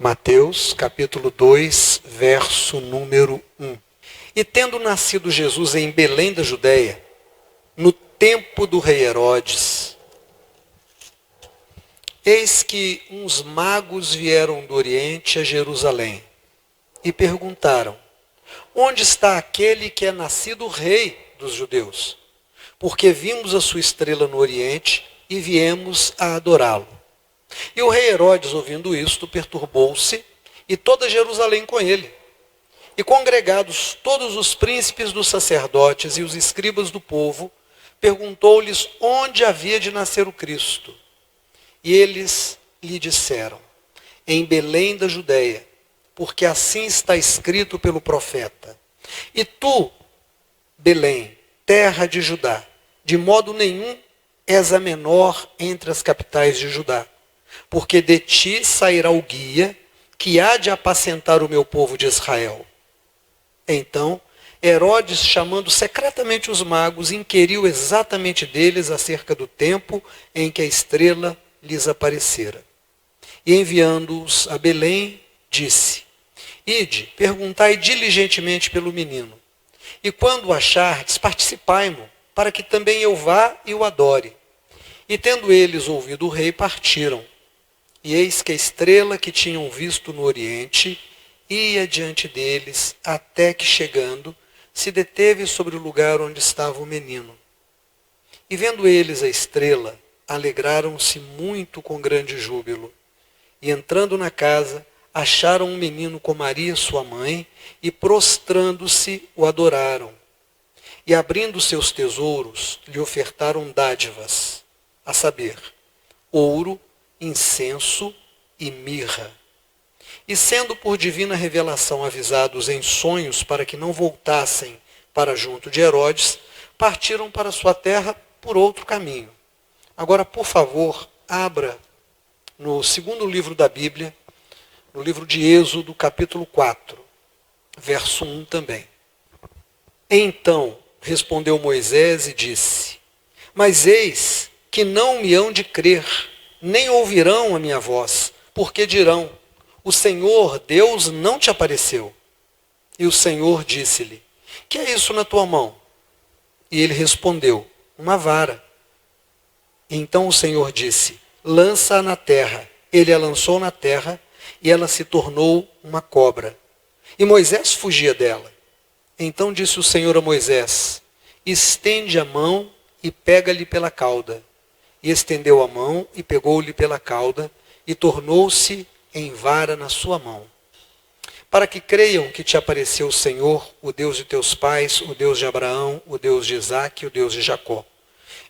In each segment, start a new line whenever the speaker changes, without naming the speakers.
Mateus, capítulo 2, verso número 1. E tendo nascido Jesus em Belém da Judéia, no tempo do rei Herodes, eis que uns magos vieram do Oriente a Jerusalém e perguntaram: onde está aquele que é nascido rei dos judeus? Porque vimos a sua estrela no Oriente e viemos a adorá-lo. E o rei Herodes, ouvindo isto, perturbou-se, e toda Jerusalém com ele. E congregados todos os príncipes dos sacerdotes e os escribas do povo, perguntou-lhes onde havia de nascer o Cristo. E eles lhe disseram: em Belém da Judéia, porque assim está escrito pelo profeta: e tu, Belém, terra de Judá, de modo nenhum és a menor entre as capitais de Judá, porque de ti sairá o guia que há de apacentar o meu povo de Israel. Então, Herodes, chamando secretamente os magos, inquiriu exatamente deles acerca do tempo em que a estrela lhes aparecera. E enviando-os a Belém, disse: ide, perguntai diligentemente pelo menino, e quando o achardes, participai-mo, para que também eu vá e o adore. E tendo eles ouvido o rei, partiram. E eis que a estrela que tinham visto no Oriente ia diante deles, até que, chegando, se deteve sobre o lugar onde estava o menino. E vendo eles a estrela, alegraram-se muito com grande júbilo. E entrando na casa, acharam um menino com Maria, sua mãe, e prostrando-se, o adoraram. E abrindo seus tesouros, lhe ofertaram dádivas, a saber, ouro, incenso e mirra. E sendo por divina revelação avisados em sonhos para que não voltassem para junto de Herodes, partiram para sua terra por outro caminho. Agora, por favor, abra no segundo livro da Bíblia, no livro de Êxodo, capítulo 4, verso 1 também. Então respondeu Moisés e disse: mas eis que não me hão de crer, nem ouvirão a minha voz, porque dirão: o Senhor Deus não te apareceu. E o Senhor disse-lhe: que é isso na tua mão? E ele respondeu: uma vara. Então o Senhor disse: lança-a na terra. Ele a lançou na terra, e ela se tornou uma cobra. E Moisés fugia dela. Então disse o Senhor a Moisés: estende a mão e pega-lhe pela cauda. E estendeu a mão e pegou-lhe pela cauda, e tornou-se em vara na sua mão. Para que creiam que te apareceu o Senhor, o Deus de teus pais, o Deus de Abraão, o Deus de Isaque, o Deus de Jacó.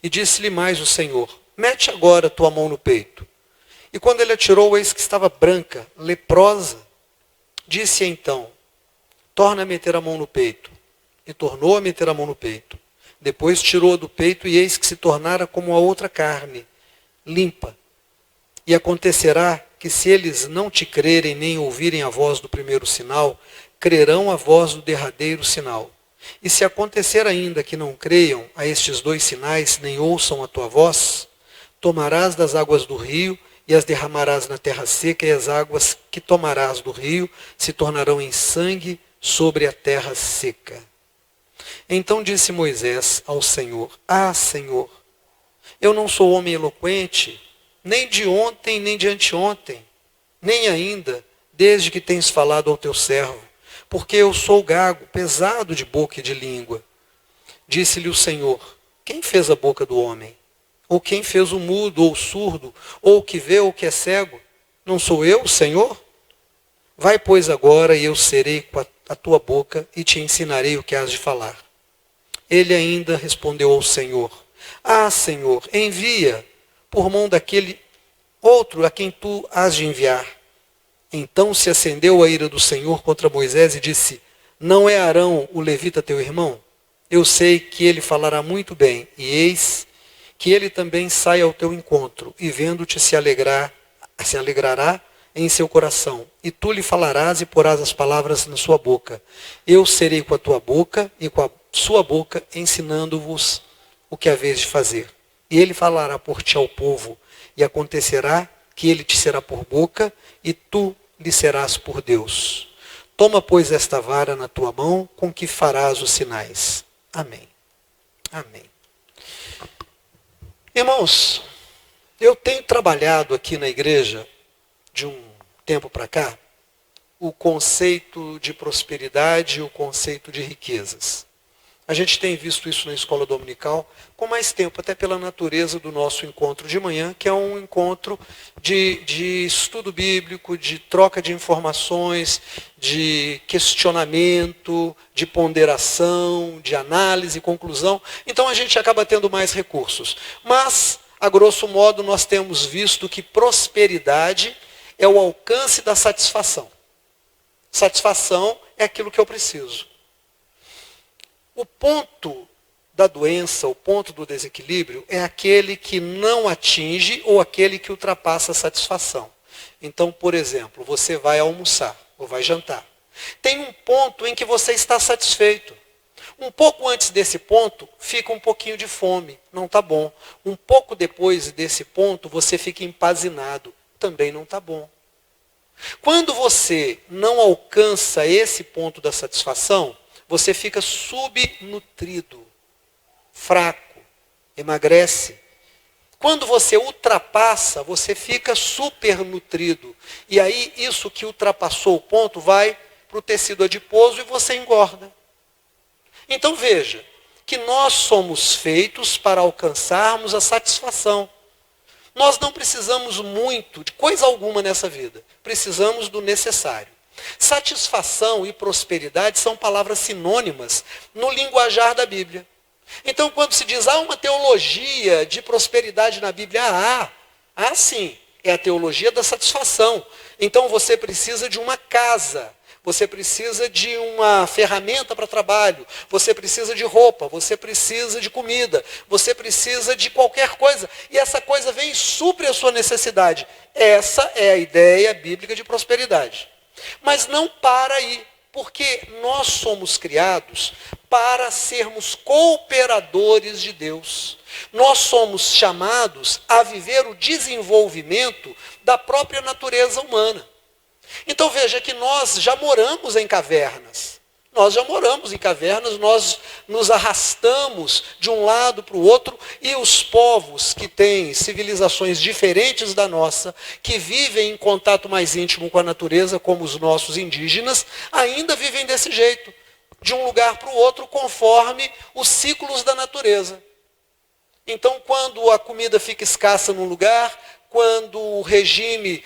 E disse-lhe mais o Senhor: mete agora tua mão no peito. E quando ele atirou, eis que estava branca, leprosa. Disse então: torna a meter a mão no peito. E tornou a meter a mão no peito. Depois tirou-a do peito, e eis que se tornara como a outra carne, limpa. E acontecerá que, se eles não te crerem nem ouvirem a voz do primeiro sinal, crerão a voz do derradeiro sinal. E se acontecer ainda que não creiam a estes dois sinais, nem ouçam a tua voz, tomarás das águas do rio e as derramarás na terra seca, e as águas que tomarás do rio se tornarão em sangue sobre a terra seca. Então disse Moisés ao Senhor: ah, Senhor, eu não sou homem eloquente, nem de ontem, nem de anteontem, nem ainda, desde que tens falado ao teu servo, porque eu sou gago, pesado de boca e de língua. Disse-lhe o Senhor: quem fez a boca do homem? Ou quem fez o mudo, ou o surdo, ou o que vê, ou o que é cego? Não sou eu, Senhor? Vai, pois, agora, e eu serei com a tua boca, e te ensinarei o que has de falar. Ele ainda respondeu ao Senhor: ah, Senhor, envia por mão daquele outro a quem tu has de enviar. Então se acendeu a ira do Senhor contra Moisés e disse: não é Arão, o levita, teu irmão? Eu sei que ele falará muito bem, e eis que ele também sai ao teu encontro, e vendo-te se alegrará em seu coração. E tu lhe falarás e porás as palavras na sua boca. Eu serei com a tua boca e com a sua boca, ensinando-vos o que haveis de fazer. E ele falará por ti ao povo, e acontecerá que ele te será por boca, e tu lhe serás por Deus. Toma, pois, esta vara na tua mão, com que farás os sinais. Amém. Amém. Irmãos, eu tenho trabalhado aqui na igreja, de um tempo para cá, o conceito de prosperidade e o conceito de riquezas. A gente tem visto isso na escola dominical com mais tempo, até pela natureza do nosso encontro de manhã, que é um encontro de estudo bíblico, de troca de informações, de questionamento, de ponderação, de análise e conclusão. Então a gente acaba tendo mais recursos. Mas, a grosso modo, nós temos visto que prosperidade é o alcance da satisfação. Satisfação é aquilo que eu preciso. O ponto da doença, o ponto do desequilíbrio, é aquele que não atinge ou aquele que ultrapassa a satisfação. Então, por exemplo, você vai almoçar ou vai jantar. Tem um ponto em que você está satisfeito. Um pouco antes desse ponto, fica um pouquinho de fome. Não está bom. Um pouco depois desse ponto, você fica empazinado. Também não está bom. Quando você não alcança esse ponto da satisfação, você fica subnutrido, fraco, emagrece. Quando você ultrapassa, você fica supernutrido. E aí, isso que ultrapassou o ponto vai para o tecido adiposo e você engorda. Então veja, que nós somos feitos para alcançarmos a satisfação. Nós não precisamos muito de coisa alguma nessa vida. Precisamos do necessário. Satisfação e prosperidade são palavras sinônimas no linguajar da Bíblia. Então, quando se diz, uma teologia de prosperidade na Bíblia, sim, é a teologia da satisfação. Então, você precisa de uma casa, você precisa de uma ferramenta para trabalho, você precisa de roupa, você precisa de comida, você precisa de qualquer coisa. E essa coisa vem e supre a sua necessidade. Essa é a ideia bíblica de prosperidade. Mas não para aí, porque nós somos criados para sermos cooperadores de Deus. Nós somos chamados a viver o desenvolvimento da própria natureza humana. Então veja que nós já moramos em cavernas. Nós nos arrastamos de um lado para o outro, e os povos que têm civilizações diferentes da nossa, que vivem em contato mais íntimo com a natureza, como os nossos indígenas, ainda vivem desse jeito, de um lugar para o outro, conforme os ciclos da natureza. Então, quando a comida fica escassa num lugar, quando o regime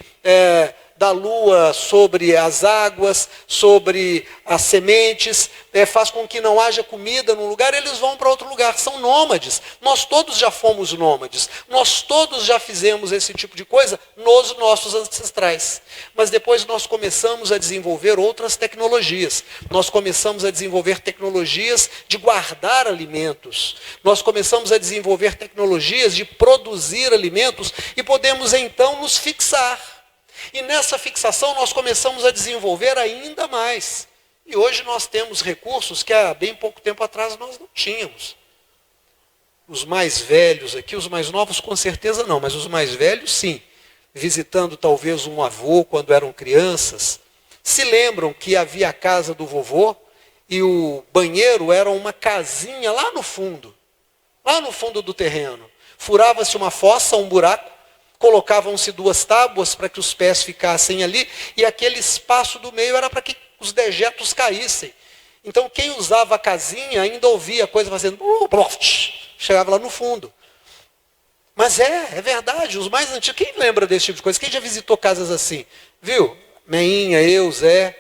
da lua sobre as águas, sobre as sementes, faz com que não haja comida num lugar, eles vão para outro lugar, são nômades. Nós todos já fomos nômades, nós todos já fizemos esse tipo de coisa nos nossos ancestrais. Mas depois nós começamos a desenvolver outras tecnologias, nós começamos a desenvolver tecnologias de guardar alimentos, nós começamos a desenvolver tecnologias de produzir alimentos, e podemos então nos fixar. E nessa fixação nós começamos a desenvolver ainda mais. E hoje nós temos recursos que há bem pouco tempo atrás nós não tínhamos. Os mais velhos aqui, os mais novos com certeza não, mas os mais velhos sim. Visitando talvez um avô quando eram crianças, se lembram que havia a casa do vovô e o banheiro era uma casinha lá no fundo do terreno. Furava-se uma fossa, um buraco, colocavam-se 2 tábuas para que os pés ficassem ali, e aquele espaço do meio era para que os dejetos caíssem. Então quem usava a casinha ainda ouvia a coisa fazendo, chegava lá no fundo. Mas é verdade, os mais antigos, quem lembra desse tipo de coisa? Quem já visitou casas assim? Viu? Meinha, eu, Zé.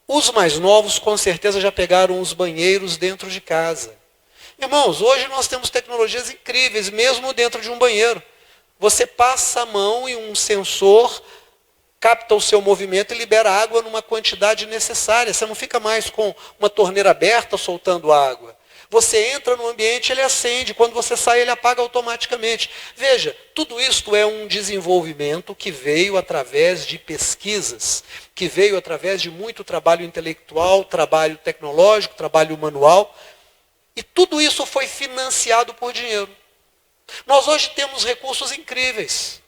Os mais novos com certeza já pegaram os banheiros dentro de casa. Irmãos, hoje nós temos tecnologias incríveis, mesmo dentro de um banheiro. Você passa a mão e um sensor capta o seu movimento e libera água numa quantidade necessária. Você não fica mais com uma torneira aberta soltando água. Você entra no ambiente, ele acende. Quando você sai, ele apaga automaticamente. Veja, tudo isto é um desenvolvimento que veio através de pesquisas, que veio através de muito trabalho intelectual, trabalho tecnológico, trabalho manual. E tudo isso foi financiado por dinheiro. Nós hoje temos recursos incríveis.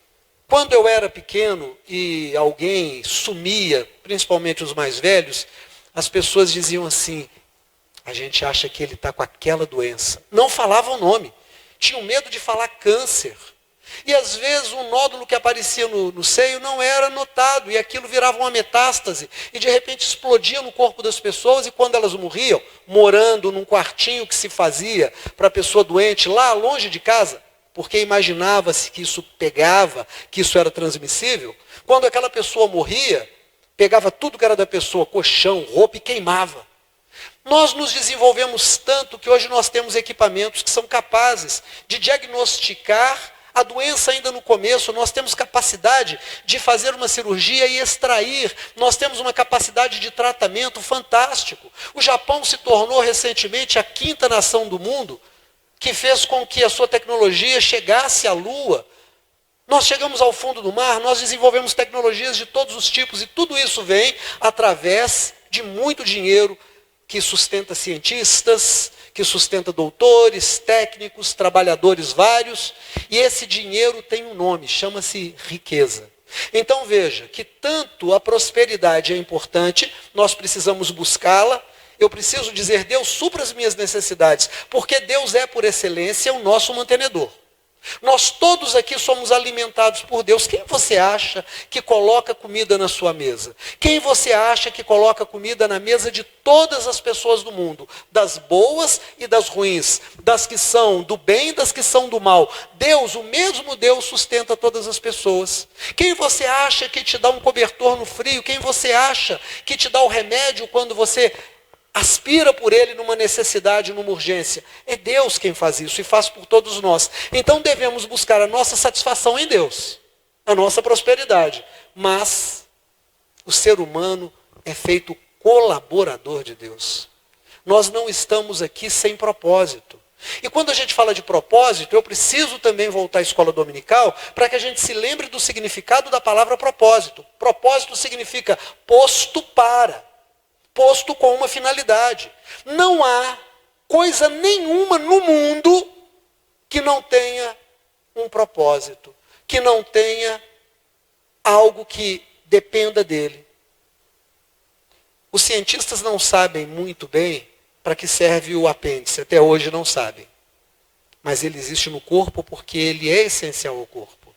Quando eu era pequeno e alguém sumia, principalmente os mais velhos, as pessoas diziam assim: a gente acha que ele está com aquela doença. Não falavam o nome. Tinham medo de falar câncer. E às vezes um nódulo que aparecia no seio não era notado. E aquilo virava uma metástase. E de repente explodia no corpo das pessoas. E quando elas morriam, morando num quartinho que se fazia para a pessoa doente, lá longe de casa, porque imaginava-se que isso pegava, que isso era transmissível. Quando aquela pessoa morria, pegava tudo que era da pessoa, colchão, roupa, e queimava. Nós nos desenvolvemos tanto que hoje nós temos equipamentos que são capazes de diagnosticar a doença ainda no começo. Nós temos capacidade de fazer uma cirurgia e extrair. Nós temos uma capacidade de tratamento fantástico. O Japão se tornou recentemente a 5ª nação do mundo que fez com que a sua tecnologia chegasse à Lua. Nós chegamos ao fundo do mar, nós desenvolvemos tecnologias de todos os tipos, e tudo isso vem através de muito dinheiro que sustenta cientistas, que sustenta doutores, técnicos, trabalhadores vários, e esse dinheiro tem um nome, chama-se riqueza. Então veja que tanto a prosperidade é importante, nós precisamos buscá-la. Eu preciso dizer: Deus, supra as minhas necessidades, porque Deus é, por excelência, o nosso mantenedor. Nós todos aqui somos alimentados por Deus. Quem você acha que coloca comida na sua mesa? Quem você acha que coloca comida na mesa de todas as pessoas do mundo? Das boas e das ruins, das que são do bem e das que são do mal. Deus, o mesmo Deus, sustenta todas as pessoas. Quem você acha que te dá um cobertor no frio? Quem você acha que te dá o remédio quando você aspira por ele numa necessidade, numa urgência? É Deus quem faz isso e faz por todos nós. Então devemos buscar a nossa satisfação em Deus, a nossa prosperidade. Mas o ser humano é feito colaborador de Deus. Nós não estamos aqui sem propósito. E quando a gente fala de propósito, eu preciso também voltar à escola dominical para que a gente se lembre do significado da palavra propósito. Propósito significa posto para. Posto com uma finalidade. Não há coisa nenhuma no mundo que não tenha um propósito, que não tenha algo que dependa dele. Os cientistas não sabem muito bem para que serve o apêndice, até hoje não sabem. Mas ele existe no corpo porque ele é essencial ao corpo.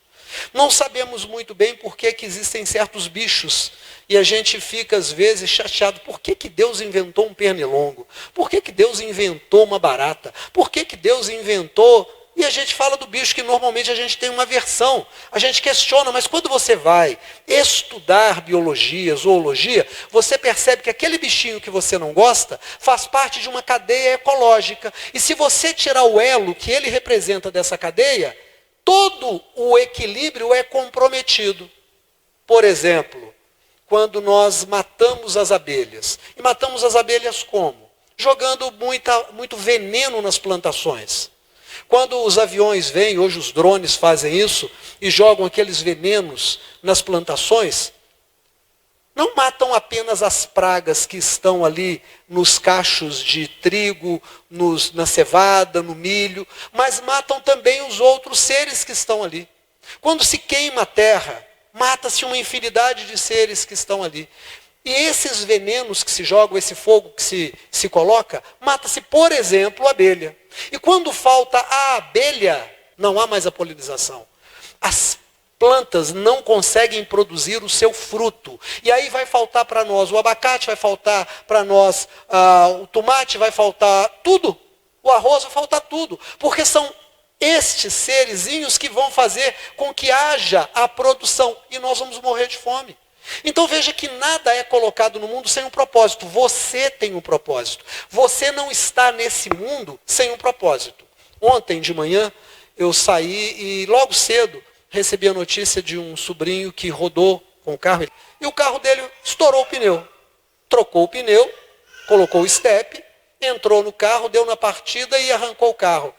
Não sabemos muito bem por que existem certos bichos. E a gente fica, às vezes, chateado. Por que Deus inventou um pernilongo? Por que Deus inventou uma barata? Por que Deus inventou... E a gente fala do bicho que normalmente a gente tem uma aversão. A gente questiona, mas quando você vai estudar biologia, zoologia, você percebe que aquele bichinho que você não gosta faz parte de uma cadeia ecológica. E se você tirar o elo que ele representa dessa cadeia, todo o equilíbrio é comprometido. Por exemplo, quando nós matamos as abelhas. E matamos as abelhas como? Jogando muito veneno nas plantações. Quando os aviões vêm, hoje os drones fazem isso, e jogam aqueles venenos nas plantações, não matam apenas as pragas que estão ali nos cachos de trigo, na cevada, no milho, mas matam também os outros seres que estão ali. Quando se queima a terra, mata-se uma infinidade de seres que estão ali. E esses venenos que se jogam, esse fogo que se coloca, mata-se, por exemplo, a abelha. E quando falta a abelha, não há mais a polinização. As plantas não conseguem produzir o seu fruto. E aí vai faltar para nós o abacate, vai faltar para nós o tomate, vai faltar tudo. O arroz vai faltar tudo. Porque são estes serezinhos que vão fazer com que haja a produção. E nós vamos morrer de fome. Então veja que nada é colocado no mundo sem um propósito. Você tem um propósito. Você não está nesse mundo sem um propósito. Ontem de manhã eu saí e logo cedo recebi a notícia de um sobrinho que rodou com o carro. E o carro dele estourou o pneu. Trocou o pneu, colocou o step, entrou no carro, deu na partida e arrancou o carro.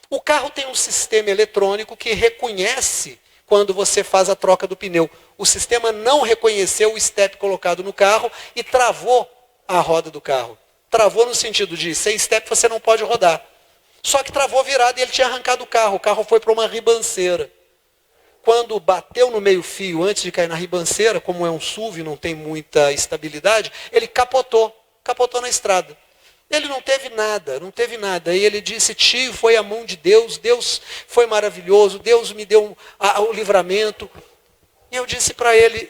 O carro tem um sistema eletrônico que reconhece quando você faz a troca do pneu. O sistema não reconheceu o step colocado no carro e travou a roda do carro. Travou no sentido de, sem step você não pode rodar. Só que travou virado e ele tinha arrancado o carro. O carro foi para uma ribanceira. quando bateu no meio-fio antes de cair na ribanceira, como é um SUV e não tem muita estabilidade, ele capotou na estrada. Ele não teve nada. E ele disse, tio, foi a mão de Deus, Deus foi maravilhoso, Deus me deu o livramento. E eu disse para ele,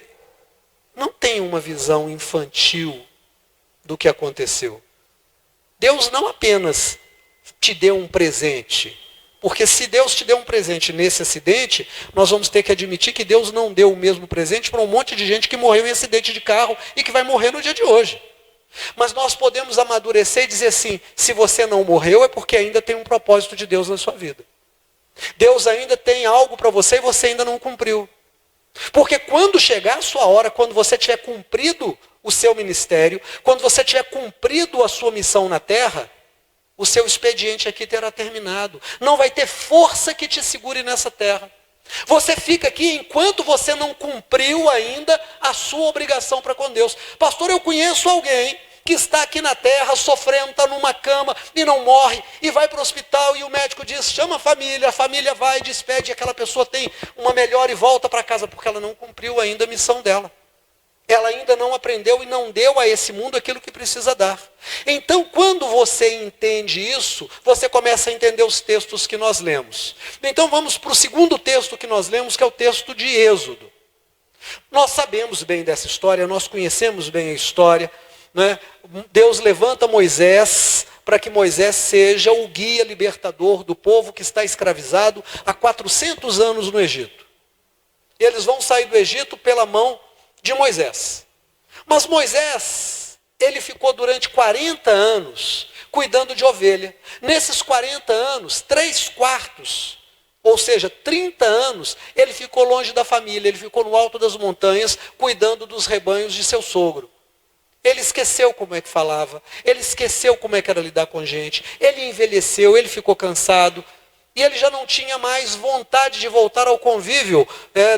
não tenha uma visão infantil do que aconteceu. Deus não apenas te deu um presente, porque se Deus te deu um presente nesse acidente, nós vamos ter que admitir que Deus não deu o mesmo presente para um monte de gente que morreu em acidente de carro e que vai morrer no dia de hoje. Mas nós podemos amadurecer e dizer assim, se você não morreu é porque ainda tem um propósito de Deus na sua vida. Deus ainda tem algo para você e você ainda não cumpriu. Porque quando chegar a sua hora, quando você tiver cumprido o seu ministério, quando você tiver cumprido a sua missão na terra, o seu expediente aqui terá terminado. Não vai ter força que te segure nessa terra. Você fica aqui enquanto você não cumpriu ainda a sua obrigação para com Deus. Pastor, eu conheço alguém que está aqui na terra sofrendo, está numa cama e não morre, e vai para o hospital e o médico diz, chama a família vai, despede, e aquela pessoa tem uma melhora e volta para casa, porque ela não cumpriu ainda a missão dela. Ela ainda não aprendeu e não deu a esse mundo aquilo que precisa dar. Então, quando você entende isso, você começa a entender os textos que nós lemos. Então, vamos para o segundo texto que nós lemos, que é o texto de Êxodo. Nós sabemos bem dessa história, nós conhecemos bem a história, né? Deus levanta Moisés para que Moisés seja o guia libertador do povo que está escravizado há 400 anos no Egito. Eles vão sair do Egito pela mão de Moisés. Mas Moisés, ele ficou durante 40 anos cuidando de ovelha. Nesses 40 anos, 3/4, ou seja, 30 anos, ele ficou longe da família, ele ficou no alto das montanhas, cuidando dos rebanhos de seu sogro. Ele esqueceu como é que falava, ele esqueceu como é que era lidar com gente, ele envelheceu, ele ficou cansado, e ele já não tinha mais vontade de voltar ao convívio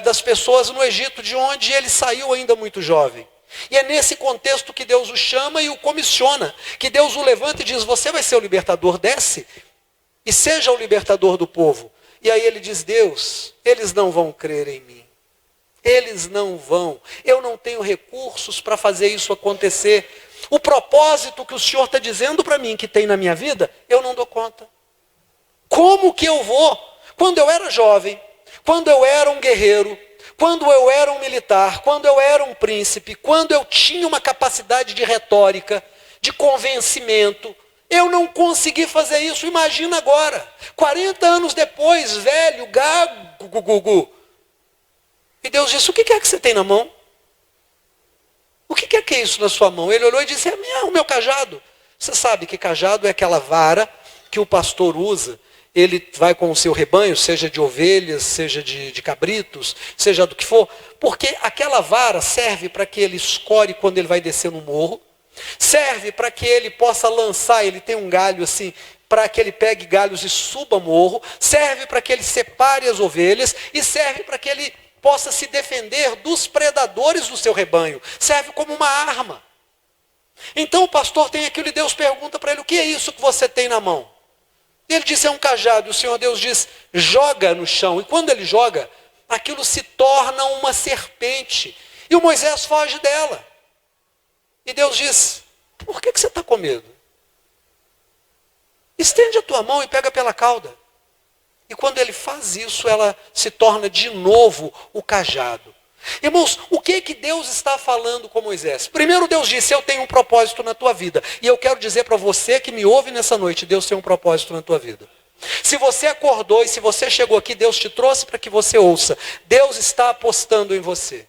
das pessoas no Egito, de onde ele saiu ainda muito jovem. E é nesse contexto que Deus o chama e o comissiona, que Deus o levanta e diz, você vai ser o libertador, desce, e seja o libertador do povo. E aí ele diz, Deus, eles não vão crer em mim. Eles não vão. Eu não tenho recursos para fazer isso acontecer. O propósito que o Senhor está dizendo para mim que tem na minha vida, eu não dou conta. Como que eu vou? Quando eu era jovem, quando eu era um guerreiro, quando eu era um militar, quando eu era um príncipe, quando eu tinha uma capacidade de retórica, de convencimento, eu não consegui fazer isso. Imagina agora, 40 anos depois, velho, gago. E Deus disse, o que é que você tem na mão? O que é isso na sua mão? Ele olhou e disse, é o meu cajado. Você sabe que cajado é aquela vara que o pastor usa. Ele vai com o seu rebanho, seja de ovelhas, seja de cabritos, seja do que for. Porque aquela vara serve para que ele escore quando ele vai descer no morro. Serve para que ele possa lançar, ele tem um galho assim, para que ele pegue galhos e suba morro. Serve para que ele separe as ovelhas. E serve para que ele possa se defender dos predadores do seu rebanho. Serve como uma arma. Então o pastor tem aquilo e Deus pergunta para ele, o que é isso que você tem na mão? E ele disse, é um cajado. E o Senhor Deus diz, joga no chão. E quando ele joga, aquilo se torna uma serpente. E o Moisés foge dela. E Deus diz, por que você está com medo? Estende a tua mão e pega pela cauda. E quando ele faz isso, ela se torna de novo o cajado. Irmãos, o que Deus está falando com Moisés? Primeiro Deus disse, eu tenho um propósito na tua vida. E eu quero dizer para você que me ouve nessa noite, Deus tem um propósito na tua vida. Se você acordou e se você chegou aqui, Deus te trouxe para que você ouça. Deus está apostando em você.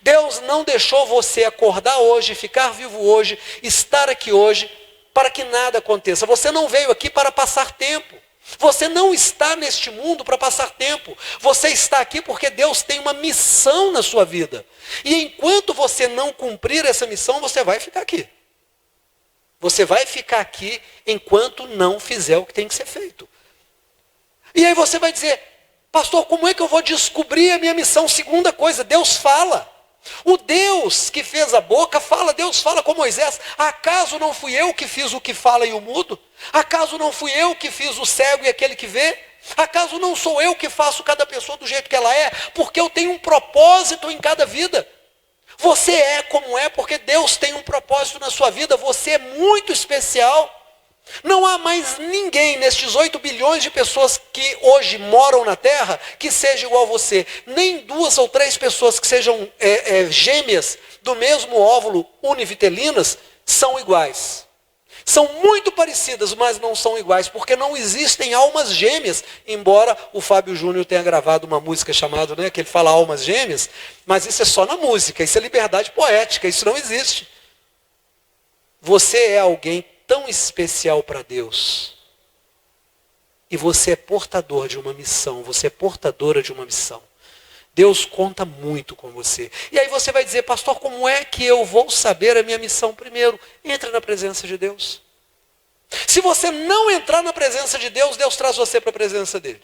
Deus não deixou você acordar hoje, ficar vivo hoje, estar aqui hoje, para que nada aconteça. Você não veio aqui para passar tempo. Você não está neste mundo para passar tempo. Você está aqui porque Deus tem uma missão na sua vida. E enquanto você não cumprir essa missão, você vai ficar aqui. Você vai ficar aqui enquanto não fizer o que tem que ser feito. E aí você vai dizer, pastor, como é que eu vou descobrir a minha missão? Segunda coisa, Deus fala. O Deus que fez a boca fala, Deus fala com Moisés, acaso não fui eu que fiz o que fala e o mudo? Acaso não fui eu que fiz o cego e aquele que vê? Acaso não sou eu que faço cada pessoa do jeito que ela é? Porque eu tenho um propósito em cada vida. Você é como é porque Deus tem um propósito na sua vida. Você é muito especial. Não há mais ninguém nestes 8 bilhões de pessoas que hoje moram na Terra que seja igual a você. Nem 2 ou 3 pessoas que sejam gêmeas do mesmo óvulo univitelinas são iguais. São muito parecidas, mas não são iguais, porque não existem almas gêmeas, embora o Fábio Júnior tenha gravado uma música chamada, que ele fala almas gêmeas, mas isso é só na música, isso é liberdade poética, isso não existe. Você é alguém tão especial para Deus, e você é portador de uma missão, você é portadora de uma missão. Deus conta muito com você. E aí você vai dizer, pastor, como é que eu vou saber a minha missão? Primeiro, entre na presença de Deus. Se você não entrar na presença de Deus, Deus traz você para a presença dele.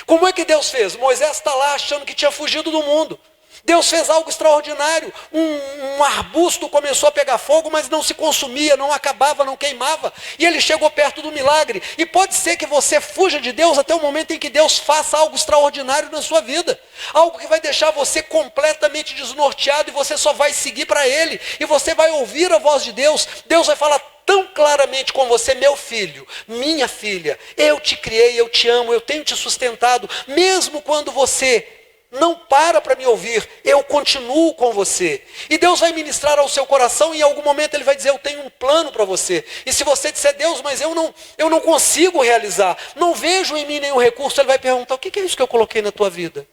Como é que Deus fez? Moisés está lá achando que tinha fugido do mundo. Deus fez algo extraordinário. Um arbusto começou a pegar fogo, mas não se consumia, não acabava, não queimava. E ele chegou perto do milagre. E pode ser que você fuja de Deus até o momento em que Deus faça algo extraordinário na sua vida. Algo que vai deixar você completamente desnorteado e você só vai seguir para Ele. E você vai ouvir a voz de Deus. Deus vai falar tão claramente com você, meu filho, minha filha. Eu te criei, eu te amo, eu tenho te sustentado. Mesmo quando você não para me ouvir, eu continuo com você. E Deus vai ministrar ao seu coração e em algum momento Ele vai dizer, eu tenho um plano para você. E se você disser, Deus, mas eu não consigo realizar, não vejo em mim nenhum recurso, Ele vai perguntar, o que é isso que eu coloquei na tua vida?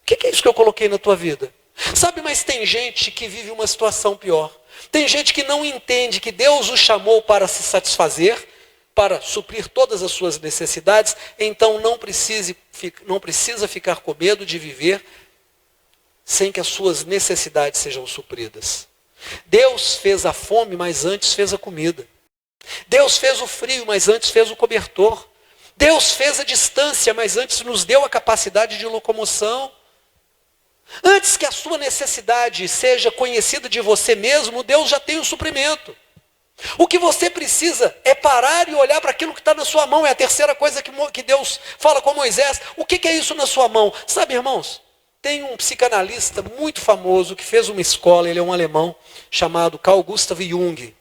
O que é isso que eu coloquei na tua vida? Sabe, mas tem gente que vive uma situação pior. Tem gente que não entende que Deus o chamou para se satisfazer, para suprir todas as suas necessidades, então não precisa ficar com medo de viver sem que as suas necessidades sejam supridas. Deus fez a fome, mas antes fez a comida. Deus fez o frio, mas antes fez o cobertor. Deus fez a distância, mas antes nos deu a capacidade de locomoção. Antes que a sua necessidade seja conhecida de você mesmo, Deus já tem o suprimento. O que você precisa é parar e olhar para aquilo que está na sua mão. É a terceira coisa que Deus fala com Moisés. O que é isso na sua mão? Sabe, irmãos, tem um psicanalista muito famoso que fez uma escola, ele é um alemão, chamado Carl Gustav Jung.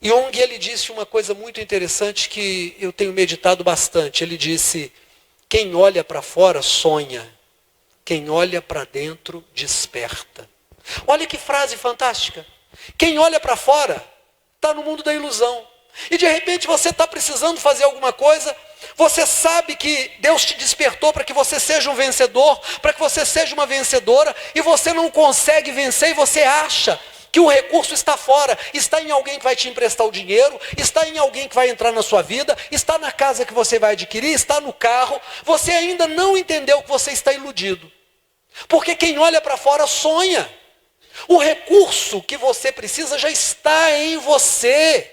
Jung, ele disse uma coisa muito interessante que eu tenho meditado bastante. Ele disse, quem olha para fora sonha, quem olha para dentro desperta. Olha que frase fantástica. Quem olha para fora está no mundo da ilusão. E de repente você está precisando fazer alguma coisa, você sabe que Deus te despertou para que você seja um vencedor, para que você seja uma vencedora, e você não consegue vencer e você acha que o recurso está fora, está em alguém que vai te emprestar o dinheiro, está em alguém que vai entrar na sua vida, está na casa que você vai adquirir, está no carro, você ainda não entendeu que você está iludido. Porque quem olha para fora sonha. O recurso que você precisa já está em você.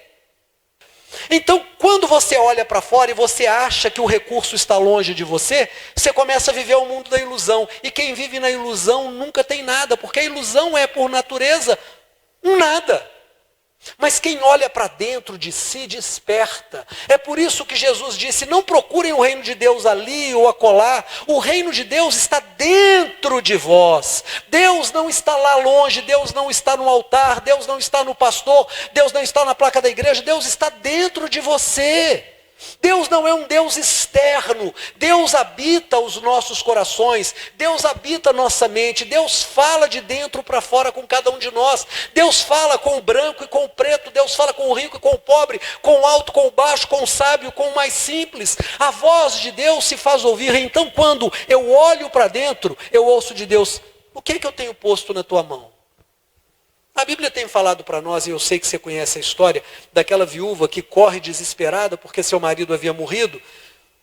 Então, quando você olha para fora e você acha que o recurso está longe de você, você começa a viver o mundo da ilusão. E quem vive na ilusão nunca tem nada, porque a ilusão é, por natureza, um nada. Mas quem olha para dentro de si desperta. É por isso que Jesus disse, não procurem o reino de Deus ali ou acolá. O reino de Deus está dentro de vós. Deus não está lá longe, Deus não está no altar, Deus não está no pastor, Deus não está na placa da igreja, Deus está dentro de você. Deus não é um Deus externo, Deus habita os nossos corações, Deus habita a nossa mente, Deus fala de dentro para fora com cada um de nós, Deus fala com o branco e com o preto, Deus fala com o rico e com o pobre, com o alto, com o baixo, com o sábio, com o mais simples. A voz de Deus se faz ouvir. Então quando eu olho para dentro, eu ouço de Deus, o que é que eu tenho posto na tua mão? A Bíblia tem falado para nós, e eu sei que você conhece a história, daquela viúva que corre desesperada porque seu marido havia morrido,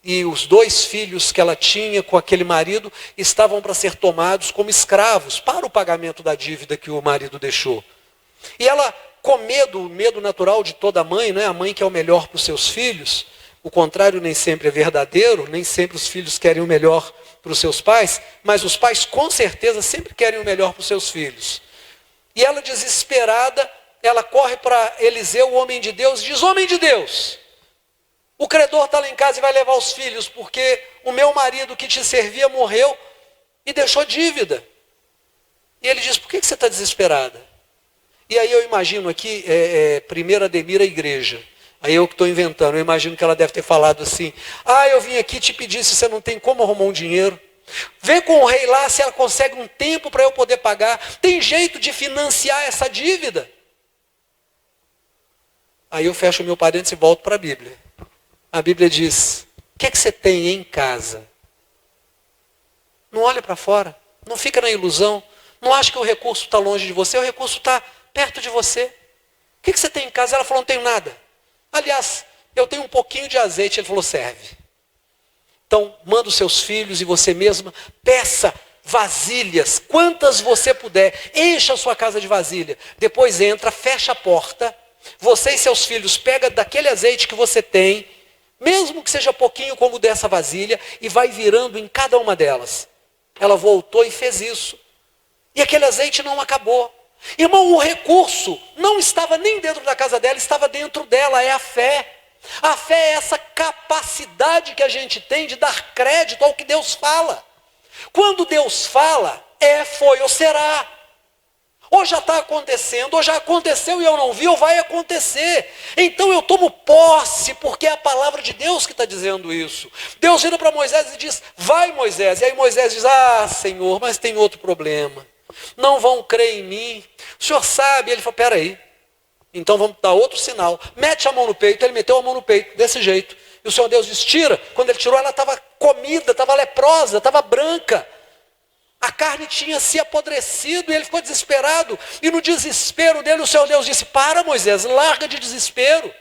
e os 2 filhos que ela tinha com aquele marido estavam para ser tomados como escravos para o pagamento da dívida que o marido deixou. E ela, com medo, o medo natural de toda mãe, a mãe quer o melhor para os seus filhos, o contrário nem sempre é verdadeiro, nem sempre os filhos querem o melhor para os seus pais, mas os pais com certeza sempre querem o melhor para os seus filhos. E ela desesperada, ela corre para Eliseu, o homem de Deus, e diz, homem de Deus, O credor está lá em casa e vai levar os filhos, porque o meu marido que te servia morreu e deixou dívida. E ele diz, por que você está desesperada? E aí eu imagino aqui, primeiro Ademir, a igreja. Aí eu que estou inventando, eu imagino que ela deve ter falado assim, eu vim aqui te pedir se você não tem como arrumar um dinheiro. Vê com o rei lá se ela consegue um tempo para eu poder pagar. Tem jeito de financiar essa dívida? Aí eu fecho o meu parênteses e volto para a Bíblia. A Bíblia diz, o que é que você tem em casa? Não olha para fora, não fica na ilusão, não acha que o recurso está longe de você, o recurso está perto de você. O que você tem em casa? Ela falou, não tenho nada. Aliás, eu tenho um pouquinho de azeite. Ele falou, serve. Então, manda os seus filhos e você mesma, peça vasilhas, quantas você puder, encha a sua casa de vasilha. Depois entra, fecha a porta, você e seus filhos pegam daquele azeite que você tem, mesmo que seja pouquinho como dessa vasilha, e vai virando em cada uma delas. Ela voltou e fez isso. E aquele azeite não acabou. Irmão, o recurso não estava nem dentro da casa dela, estava dentro dela, é a fé. A fé é essa capacidade que a gente tem de dar crédito ao que Deus fala. Quando Deus fala, foi ou será. Ou já está acontecendo, ou já aconteceu e eu não vi, ou vai acontecer. Então eu tomo posse, porque é a palavra de Deus que está dizendo isso. Deus vira para Moisés e diz, vai Moisés. E aí Moisés diz, Senhor, mas tem outro problema. Não vão crer em mim. O senhor sabe? Ele falou, peraí. Então vamos dar outro sinal. Mete a mão no peito. Ele meteu a mão no peito, desse jeito. E o Senhor Deus diz, tira. Quando ele tirou, ela estava comida, estava leprosa, estava branca. A carne tinha se apodrecido e ele ficou desesperado. E no desespero dele, o Senhor Deus disse, para Moisés, larga de desespero.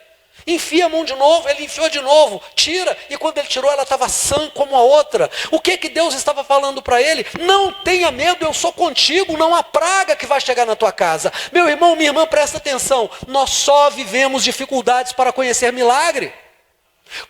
Enfia a mão de novo, ele enfiou de novo, tira, e quando ele tirou, ela estava sã como a outra. O que Deus estava falando para ele? Não tenha medo, eu sou contigo, não há praga que vai chegar na tua casa. Meu irmão, minha irmã, presta atenção, nós só vivemos dificuldades para conhecer milagre.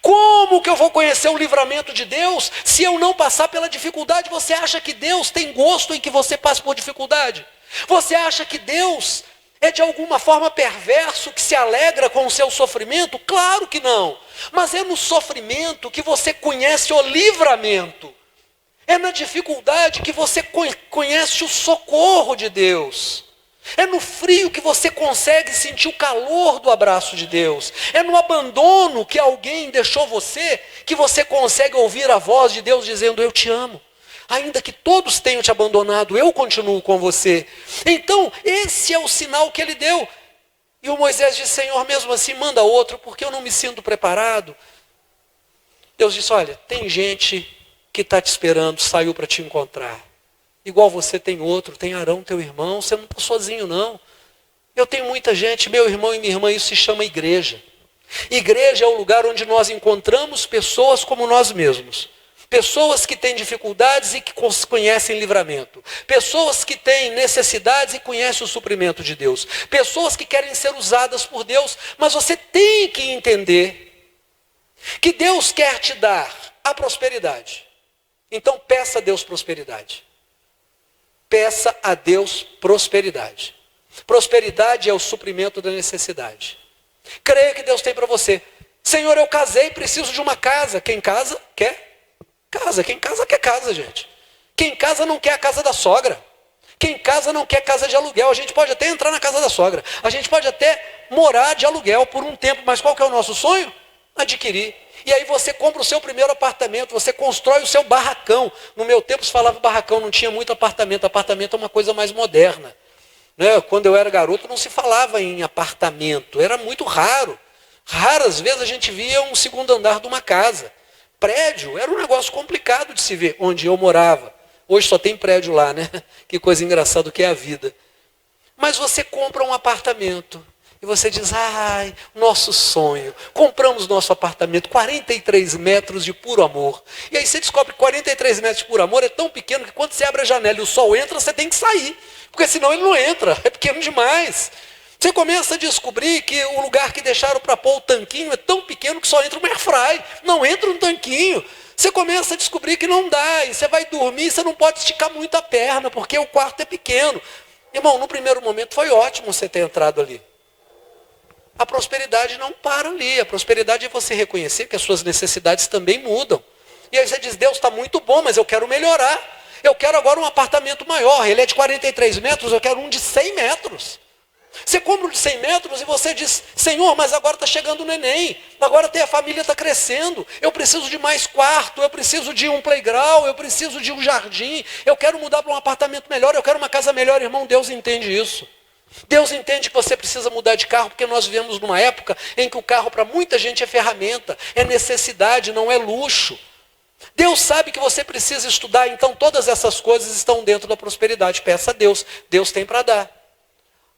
Como que eu vou conhecer o livramento de Deus se eu não passar pela dificuldade? Você acha que Deus tem gosto em que você passe por dificuldade? Você acha que Deus é de alguma forma perverso que se alegra com o seu sofrimento? Claro que não. Mas é no sofrimento que você conhece o livramento. É na dificuldade que você conhece o socorro de Deus. É no frio que você consegue sentir o calor do abraço de Deus. É no abandono que alguém deixou você, que você consegue ouvir a voz de Deus dizendo, eu te amo. Ainda que todos tenham te abandonado, eu continuo com você. Então, esse é o sinal que ele deu. E o Moisés disse, Senhor, mesmo assim, manda outro, porque eu não me sinto preparado. Deus disse, olha, tem gente que está te esperando, saiu para te encontrar. Igual você tem outro, tem Arão, teu irmão, você não está sozinho não. Eu tenho muita gente, meu irmão e minha irmã, isso se chama igreja. Igreja é o lugar onde nós encontramos pessoas como nós mesmos. Pessoas que têm dificuldades e que conhecem livramento. Pessoas que têm necessidades e conhecem o suprimento de Deus. Pessoas que querem ser usadas por Deus. Mas você tem que entender que Deus quer te dar a prosperidade. Então peça a Deus prosperidade. Peça a Deus prosperidade. Prosperidade é o suprimento da necessidade. Creia que Deus tem para você. Senhor, eu casei, preciso de uma casa. Quem casa, quer casa. Quem casa, quer casa, gente. Quem casa não quer a casa da sogra. Quem casa não quer casa de aluguel. A gente pode até entrar na casa da sogra. A gente pode até morar de aluguel por um tempo. Mas qual que é o nosso sonho? Adquirir. E aí você compra o seu primeiro apartamento, você constrói o seu barracão. No meu tempo se falava barracão, não tinha muito apartamento. Apartamento é uma coisa mais moderna. Né? Quando eu era garoto não se falava em apartamento, era muito raro. Raras vezes a gente via um segundo andar de uma casa. Prédio era um negócio complicado de se ver, onde eu morava. Hoje só tem prédio lá, né? Que coisa engraçada que é a vida. Mas você compra um apartamento. E você diz, nosso sonho. Compramos nosso apartamento, 43 metros de puro amor. E aí você descobre que 43 metros de puro amor é tão pequeno que quando você abre a janela e o sol entra, você tem que sair. Porque senão ele não entra, é pequeno demais. Você começa a descobrir que o lugar que deixaram para pôr o tanquinho é tão pequeno que só entra um airfry. Não entra um tanquinho. Você começa a descobrir que não dá. E você vai dormir e você não pode esticar muito a perna, porque o quarto é pequeno. Irmão, no primeiro momento foi ótimo você ter entrado ali. A prosperidade não para ali. A prosperidade é você reconhecer que as suas necessidades também mudam. E aí você diz, Deus está muito bom, mas eu quero melhorar. Eu quero agora um apartamento maior. Ele é de 43 metros, eu quero um de 100 metros. Você compra um de 100 metros e você diz, Senhor, mas agora está chegando o neném. Agora a família está crescendo. Eu preciso de mais quarto, eu preciso de um playground, eu preciso de um jardim. Eu quero mudar para um apartamento melhor, eu quero uma casa melhor. Irmão, Deus entende isso. Deus entende que você precisa mudar de carro, porque nós vivemos numa época em que o carro para muita gente é ferramenta, é necessidade, não é luxo. Deus sabe que você precisa estudar, então todas essas coisas estão dentro da prosperidade. Peça a Deus, Deus tem para dar.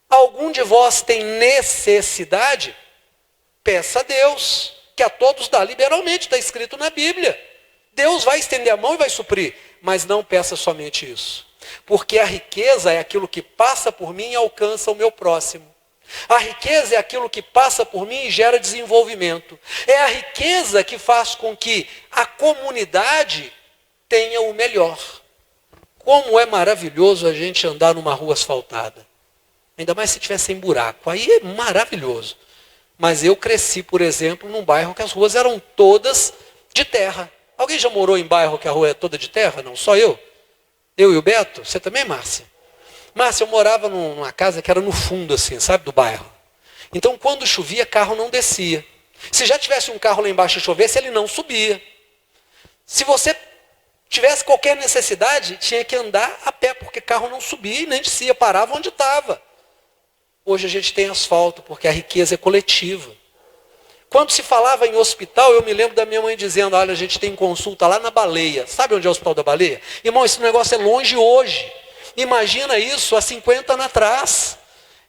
Algum de vós tem necessidade? Peça a Deus, que a todos dá liberalmente, está escrito na Bíblia. Deus vai estender a mão e vai suprir, mas não peça somente isso. Porque a riqueza é aquilo que passa por mim e alcança o meu próximo. A riqueza é aquilo que passa por mim e gera desenvolvimento. É a riqueza que faz com que a comunidade tenha o melhor. Como é maravilhoso a gente andar numa rua asfaltada. Ainda mais se tiver sem buraco. Aí é maravilhoso. Mas eu cresci, por exemplo, num bairro que as ruas eram todas de terra. Alguém já morou em bairro que a rua é toda de terra? Não, só eu. Eu e o Beto? Você também, Márcia? Márcia, eu morava numa casa que era no fundo, assim, sabe, do bairro. Então, quando chovia, carro não descia. Se já tivesse um carro lá embaixo e chovesse, ele não subia. Se você tivesse qualquer necessidade, tinha que andar a pé, porque carro não subia e nem descia, parava onde estava. Hoje a gente tem asfalto, porque a riqueza é coletiva. Quando se falava em hospital, eu me lembro da minha mãe dizendo, olha, a gente tem consulta lá na Baleia. Sabe onde é o Hospital da Baleia? Irmão, esse negócio é longe hoje. Imagina isso há 50 anos atrás.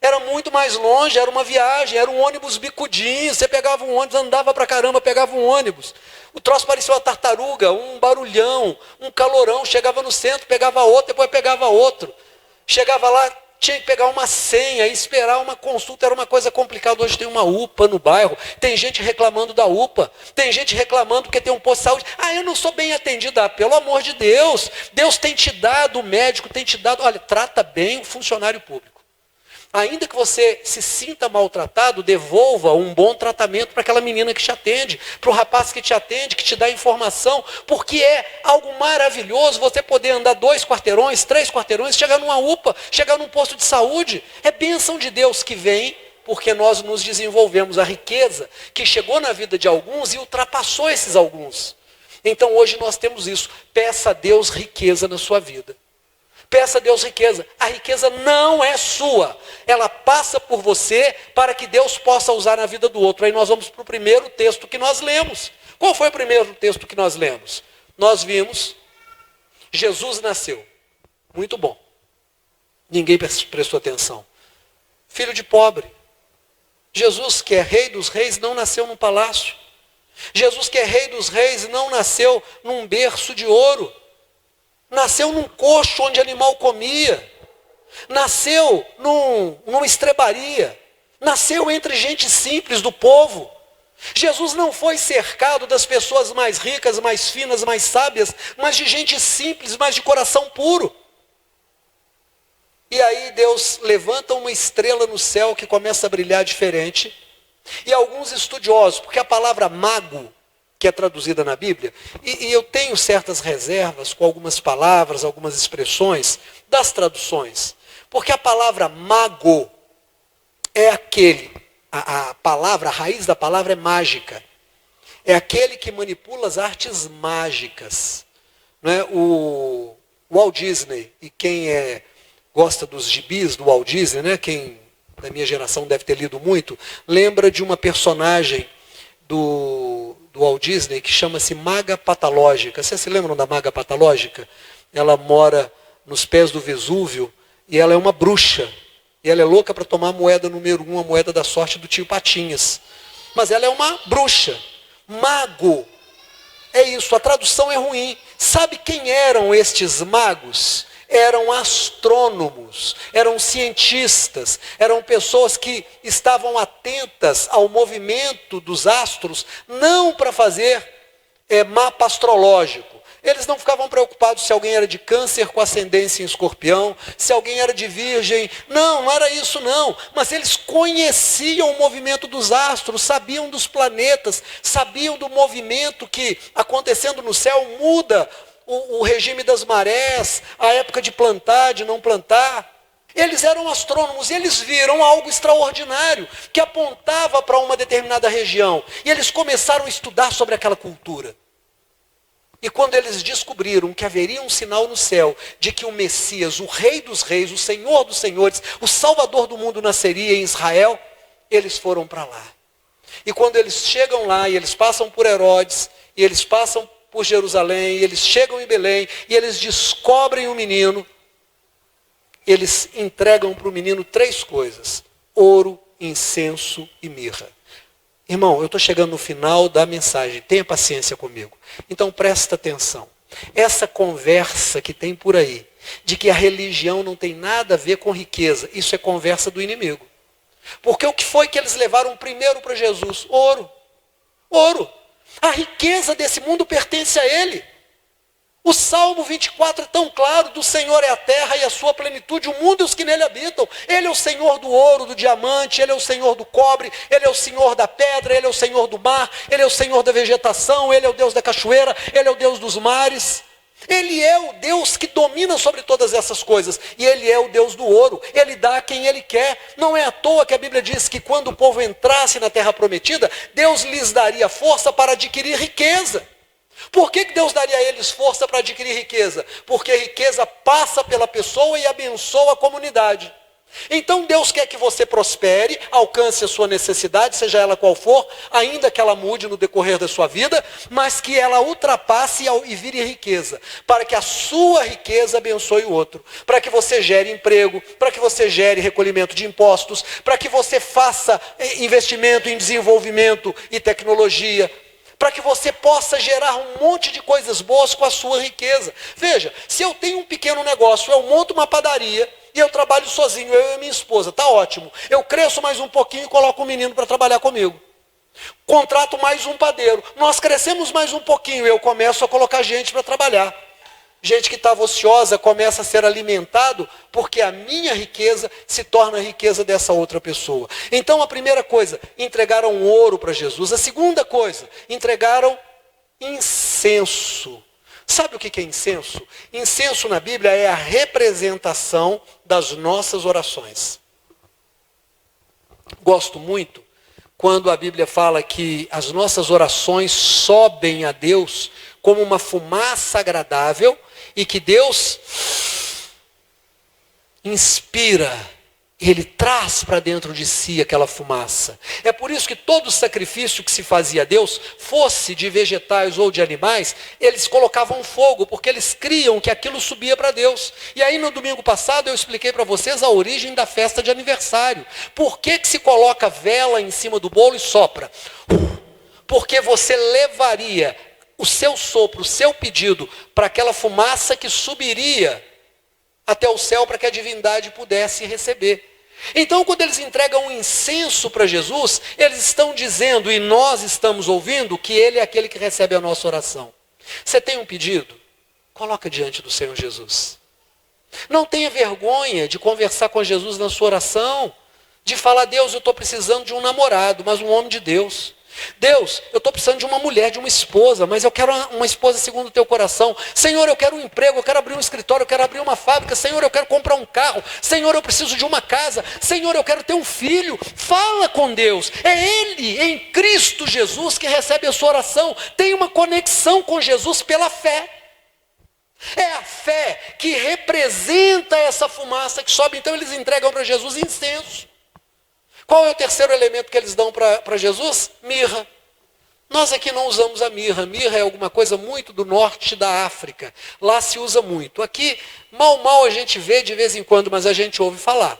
Era muito mais longe, era uma viagem, era um ônibus bicudinho. Você pegava um ônibus, andava pra caramba, pegava um ônibus. O troço parecia uma tartaruga, um barulhão, um calorão. Chegava no centro, pegava outro, depois pegava outro. Chegava lá, tinha que pegar uma senha, esperar uma consulta, era uma coisa complicada. Hoje tem uma UPA no bairro, tem gente reclamando da UPA, tem gente reclamando porque tem um posto de saúde. Ah, eu não sou bem atendido. Ah, pelo amor de Deus, Deus tem te dado, o médico tem te dado, olha, trata bem o funcionário público. Ainda que você se sinta maltratado, devolva um bom tratamento para aquela menina que te atende, para o rapaz que te atende, que te dá informação, porque é algo maravilhoso você poder andar 2 quarteirões, 3 quarteirões, chegar numa UPA, chegar num posto de saúde. É bênção de Deus que vem, porque nós nos desenvolvemos. A riqueza que chegou na vida de alguns e ultrapassou esses alguns. Então hoje nós temos isso. Peça a Deus riqueza na sua vida. Peça a Deus riqueza. A riqueza não é sua. Ela passa por você para que Deus possa usar na vida do outro. Aí nós vamos para o primeiro texto que nós lemos. Qual foi o primeiro texto que nós lemos? Nós vimos, Jesus nasceu. Muito bom. Ninguém prestou atenção. Filho de pobre. Jesus, que é rei dos reis, não nasceu num palácio. Jesus, que é rei dos reis, não nasceu num berço de ouro. Nasceu num coxo onde animal comia. Nasceu numa estrebaria. Nasceu entre gente simples do povo. Jesus não foi cercado das pessoas mais ricas, mais finas, mais sábias, mas de gente simples, mas de coração puro. E aí Deus levanta uma estrela no céu que começa a brilhar diferente. E alguns estudiosos, porque a palavra mago, que é traduzida na Bíblia, e eu tenho certas reservas com algumas palavras, algumas expressões das traduções, porque a palavra mago é aquele, a palavra, a raiz da palavra é mágica, é aquele que manipula as artes mágicas. Não é? O Walt Disney, e quem gosta dos gibis do Walt Disney, né? Quem da minha geração deve ter lido muito, lembra de uma personagem do Walt Disney, que chama-se Maga Patológica. Vocês se lembram da Maga Patológica? Ela mora nos pés do Vesúvio e ela é uma bruxa. E ela é louca para tomar a moeda número 1, a moeda da sorte do tio Patinhas. Mas ela é uma bruxa. Mago. É isso, a tradução é ruim. Sabe quem eram estes magos? Eram astrônomos, eram cientistas, eram pessoas que estavam atentas ao movimento dos astros, não para fazer mapa astrológico. Eles não ficavam preocupados se alguém era de câncer com ascendência em escorpião, se alguém era de virgem. Não era isso não. Mas eles conheciam o movimento dos astros, sabiam dos planetas, sabiam do movimento que, acontecendo no céu, muda o regime das marés, a época de plantar, de não plantar. Eles eram astrônomos e eles viram algo extraordinário que apontava para uma determinada região. E eles começaram a estudar sobre aquela cultura. E quando eles descobriram que haveria um sinal no céu de que o Messias, o Rei dos Reis, o Senhor dos Senhores, o Salvador do mundo nasceria em Israel, eles foram para lá. E quando eles chegam lá e eles passam por Herodes, e eles passam por Jerusalém, e eles chegam em Belém, e eles descobrem o menino, eles entregam para o menino 3 coisas: ouro, incenso e mirra. Irmão, eu estou chegando no final da mensagem, tenha paciência comigo. Então presta atenção. Essa conversa que tem por aí, de que a religião não tem nada a ver com riqueza, isso é conversa do inimigo. Porque o que foi que eles levaram primeiro para Jesus? Ouro. Ouro. A riqueza desse mundo pertence a ele. O Salmo 24 é tão claro: do Senhor é a terra e a sua plenitude, o mundo e os que nele habitam. Ele é o Senhor do ouro, do diamante, Ele é o Senhor do cobre, Ele é o Senhor da pedra, Ele é o Senhor do mar, Ele é o Senhor da vegetação, Ele é o Deus da cachoeira, Ele é o Deus dos mares. Ele é o Deus que domina sobre todas essas coisas. E Ele é o Deus do ouro. Ele dá a quem Ele quer. Não é à toa que a Bíblia diz que quando o povo entrasse na terra prometida, Deus lhes daria força para adquirir riqueza. Por que Deus daria a eles força para adquirir riqueza? Porque riqueza passa pela pessoa e abençoa a comunidade. Então Deus quer que você prospere, alcance a sua necessidade, seja ela qual for, ainda que ela mude no decorrer da sua vida, mas que ela ultrapasse e vire riqueza, para que a sua riqueza abençoe o outro, para que você gere emprego, para que você gere recolhimento de impostos, para que você faça investimento em desenvolvimento e tecnologia, para que você possa gerar um monte de coisas boas com a sua riqueza. Veja, se eu tenho um pequeno negócio, eu monto uma padaria e eu trabalho sozinho, eu e minha esposa, está ótimo. Eu cresço mais um pouquinho e coloco um menino para trabalhar comigo. Contrato mais um padeiro. Nós crescemos mais um pouquinho e eu começo a colocar gente para trabalhar. Gente que estava ociosa começa a ser alimentado porque a minha riqueza se torna a riqueza dessa outra pessoa. Então a primeira coisa, entregaram ouro para Jesus. A segunda coisa, entregaram incenso. Sabe o que é incenso? Incenso na Bíblia é a representação das nossas orações. Gosto muito quando a Bíblia fala que as nossas orações sobem a Deus como uma fumaça agradável e que Deus inspira, Ele traz para dentro de si aquela fumaça. É por isso que todo sacrifício que se fazia a Deus, fosse de vegetais ou de animais, eles colocavam fogo, porque eles criam que aquilo subia para Deus. E aí no domingo passado eu expliquei para vocês a origem da festa de aniversário. Por que se coloca vela em cima do bolo e sopra? Porque você levaria o seu sopro, o seu pedido, para aquela fumaça que subiria até o céu para que a divindade pudesse receber. Então, quando eles entregam um incenso para Jesus, eles estão dizendo, e nós estamos ouvindo, que Ele é aquele que recebe a nossa oração. Você tem um pedido? Coloca diante do Senhor Jesus. Não tenha vergonha de conversar com Jesus na sua oração, de falar: Deus, eu estou precisando de um namorado, mas um homem de Deus. Deus, eu estou precisando de uma mulher, de uma esposa, mas eu quero uma esposa segundo o teu coração. Senhor, eu quero um emprego, eu quero abrir um escritório, eu quero abrir uma fábrica. Senhor, eu quero comprar um carro. Senhor, eu preciso de uma casa. Senhor, eu quero ter um filho. Fala com Deus. É Ele, em Cristo Jesus, que recebe a sua oração. Tem uma conexão com Jesus pela fé. É a fé que representa essa fumaça que sobe. Então eles entregam para Jesus incenso. Qual é o terceiro elemento que eles dão para Jesus? Mirra. Nós aqui não usamos a mirra. Mirra é alguma coisa muito do norte da África. Lá se usa muito. Aqui, mal a gente vê de vez em quando, mas a gente ouve falar.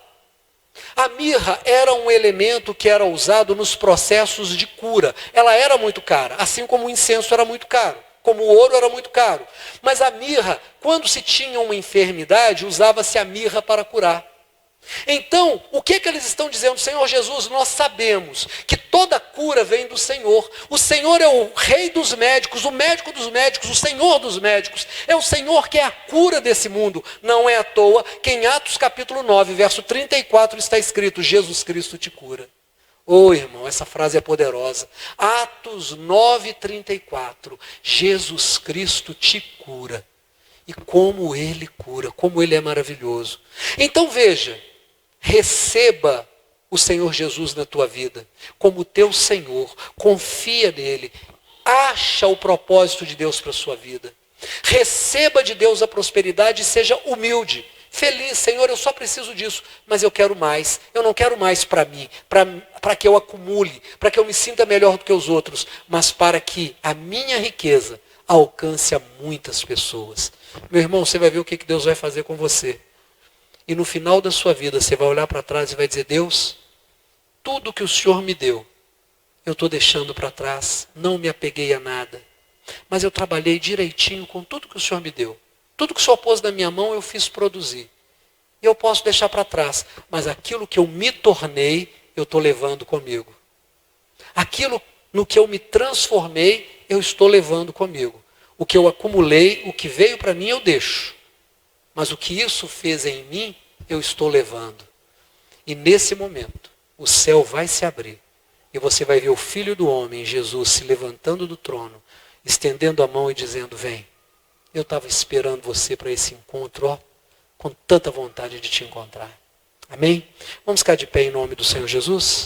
A mirra era um elemento que era usado nos processos de cura. Ela era muito cara, assim como o incenso era muito caro, como o ouro era muito caro. Mas a mirra, quando se tinha uma enfermidade, usava-se a mirra para curar. Então, o que eles estão dizendo? Senhor Jesus, nós sabemos que todas toda cura vem do Senhor. O Senhor é o rei dos médicos, o médico dos médicos, o Senhor dos médicos. É o Senhor que é a cura desse mundo. Não é à toa que em Atos capítulo 9, verso 34 está escrito: Jesus Cristo te cura. Irmão, essa frase é poderosa. Atos 9, 34. Jesus Cristo te cura. E como Ele cura, como Ele é maravilhoso. Então veja, receba o Senhor Jesus na tua vida como teu Senhor, confia nele, acha o propósito de Deus para a sua vida, receba de Deus a prosperidade e seja humilde, feliz. Senhor, eu só preciso disso, mas eu quero mais, eu não quero mais para mim, para que eu acumule, para que eu me sinta melhor do que os outros, mas para que a minha riqueza alcance a muitas pessoas. Meu irmão, você vai ver o que Deus vai fazer com você. E no final da sua vida, você vai olhar para trás e vai dizer: Deus, tudo que o Senhor me deu, eu estou deixando para trás, não me apeguei a nada. Mas eu trabalhei direitinho com tudo que o Senhor me deu. Tudo que o Senhor pôs na minha mão, eu fiz produzir. E eu posso deixar para trás, mas aquilo que eu me tornei, eu estou levando comigo. Aquilo no que eu me transformei, eu estou levando comigo. O que eu acumulei, o que veio para mim, eu deixo. Mas o que isso fez em mim, eu estou levando. E nesse momento, o céu vai se abrir. E você vai ver o Filho do Homem, Jesus, se levantando do trono, estendendo a mão e dizendo: vem, eu estava esperando você para esse encontro, com tanta vontade de te encontrar. Amém? Vamos ficar de pé em nome do Senhor Jesus?